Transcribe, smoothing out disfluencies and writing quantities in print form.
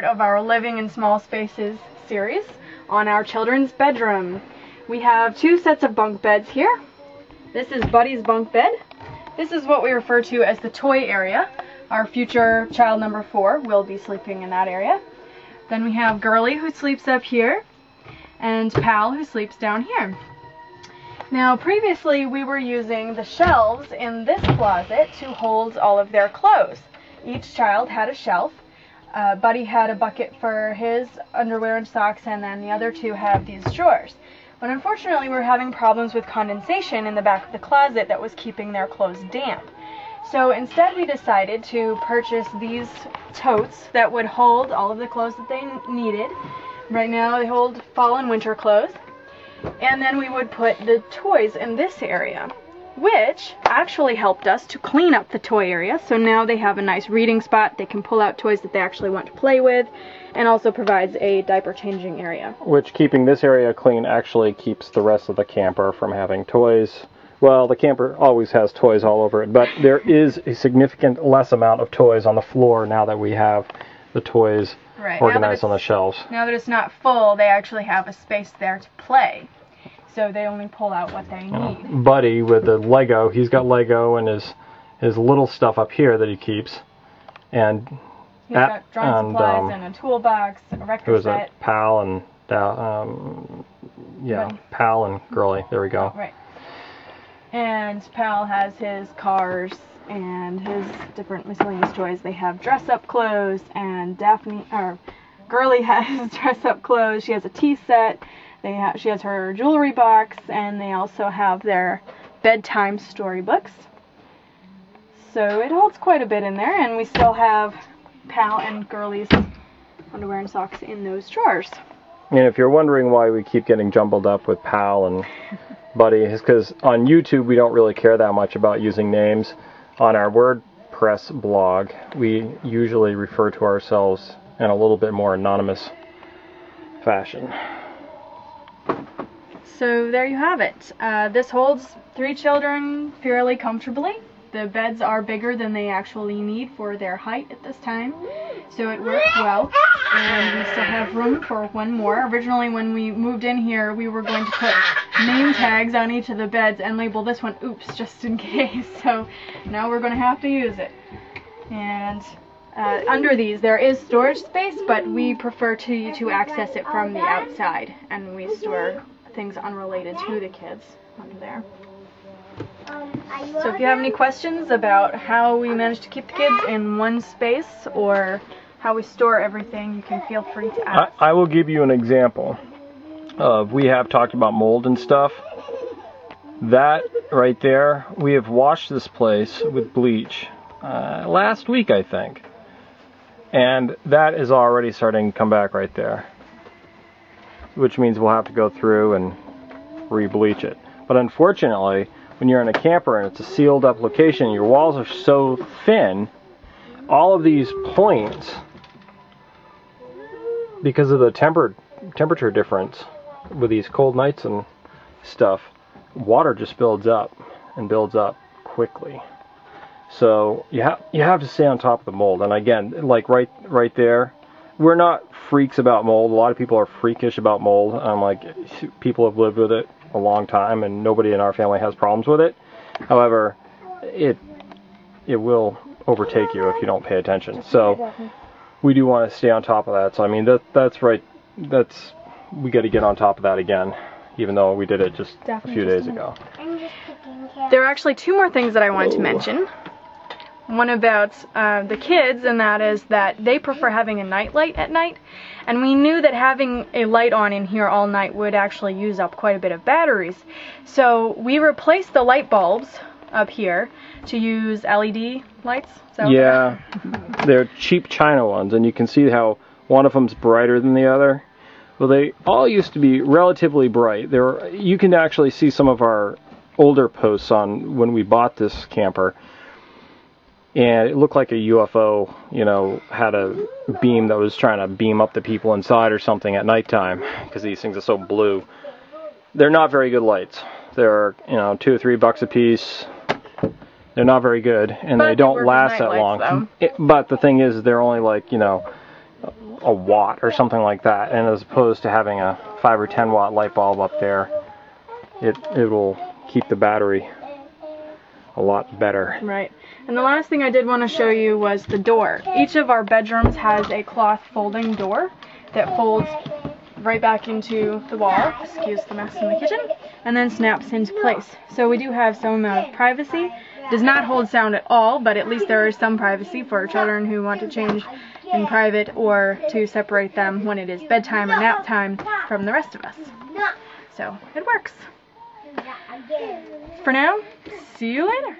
part of our Living in Small Spaces series on our children's bedroom. We have two sets of bunk beds here. This is Buddy's bunk bed. This is what we refer to as the toy area. Our future child number 4 will be sleeping in that area. Then we have Girly, who sleeps up here, and Pal, who sleeps down here. Now, previously we were using the shelves in this closet to hold all of their clothes. Each child had a shelf. Buddy had a bucket for his underwear and socks, and then the other two have these drawers. But unfortunately, we were having problems with condensation in the back of the closet that was keeping their clothes damp. So instead we decided to purchase these totes that would hold all of the clothes that they needed. Right now they hold fall and winter clothes. And then we would put the toys in this area, which actually helped us to clean up the toy area. So now they have a nice reading spot. They can pull out toys that they actually want to play with, and also provides a diaper changing area. Which, keeping this area clean, actually keeps the rest of the camper from having toys. Well, the camper always has toys all over it, but there is a significant less amount of toys on the floor now that we have the toys organized on the shelves. Now that it's not full, they actually have a space there to play. So they only pull out what they need. Buddy, with the Lego, he's got Lego and his little stuff up here that he keeps. And he's got drawing supplies and a toolbox, a record set. It Pal and Pal and Girly. There we go. Right. And Pal has his cars and his different miscellaneous toys. They have dress-up clothes, and Girly has dress-up clothes. She has a tea set. She has her jewelry box, and they also have their bedtime storybooks. So it holds quite a bit in there, and we still have Pal and Girly's underwear and socks in those drawers. And if you're wondering why we keep getting jumbled up with Pal and Buddy, it's because on YouTube we don't really care that much about using names. On our WordPress blog, we usually refer to ourselves in a little bit more anonymous fashion. So there you have it. This holds 3 children fairly comfortably. The beds are bigger than they actually need for their height at this time, so it works well. And we still have room for one more. Originally, when we moved in here, we were going to put name tags on each of the beds and label this one "Oops," just in case. So now we're going to have to use it. And under these there is storage space, but we prefer to access it from the outside, and we store things unrelated to the kids under there. So if you have any questions about how we manage to keep the kids in one space or how we store everything, you can feel free to ask. I will give you an example of, we have talked about mold and stuff. That right there, we have washed this place with bleach last week, I think. And that is already starting to come back right there, which means we'll have to go through and re-bleach it. But unfortunately, when you're in a camper and it's a sealed up location, your walls are so thin, all of these points, because of the temperature difference with these cold nights and stuff, water just builds up and builds up quickly. So you have to stay on top of the mold. And again, like right there, we're not freaks about mold. A lot of people are freakish about mold. Like, people have lived with it a long time, and nobody in our family has problems with it. However, it will overtake you if you don't pay attention. So we do want to stay on top of that. So I mean, that's right. We got to get on top of that again, even though we did it just a few days ago. There are actually 2 more things that I wanted to mention. One about the kids, and that is that they prefer having a night light at night, and we knew that having a light on in here all night would actually use up quite a bit of batteries. So we replaced the light bulbs up here to use LED lights. Yeah, they're cheap China ones, and you can see how one of them's brighter than the other. Well, they all used to be relatively bright. You can actually see some of our older posts on when we bought this camper. And it looked like a UFO, had a beam that was trying to beam up the people inside or something at nighttime, because these things are so blue. They're not very good lights. They're, $2 or $3 a piece. They're not very good, and they don't last that long. But the thing is, they're only like, a watt or something like that, and as opposed to having a 5 or 10 watt light bulb up there, it will keep the battery a lot better. Right. And the last thing I did want to show you was the door. Each of our bedrooms has a cloth folding door that folds right back into the wall, excuse the mess in the kitchen, and then snaps into place. So we do have some amount of privacy. It does not hold sound at all, but at least there is some privacy for children who want to change in private or to separate them when it is bedtime or nap time from the rest of us. So it works. For now, see you later.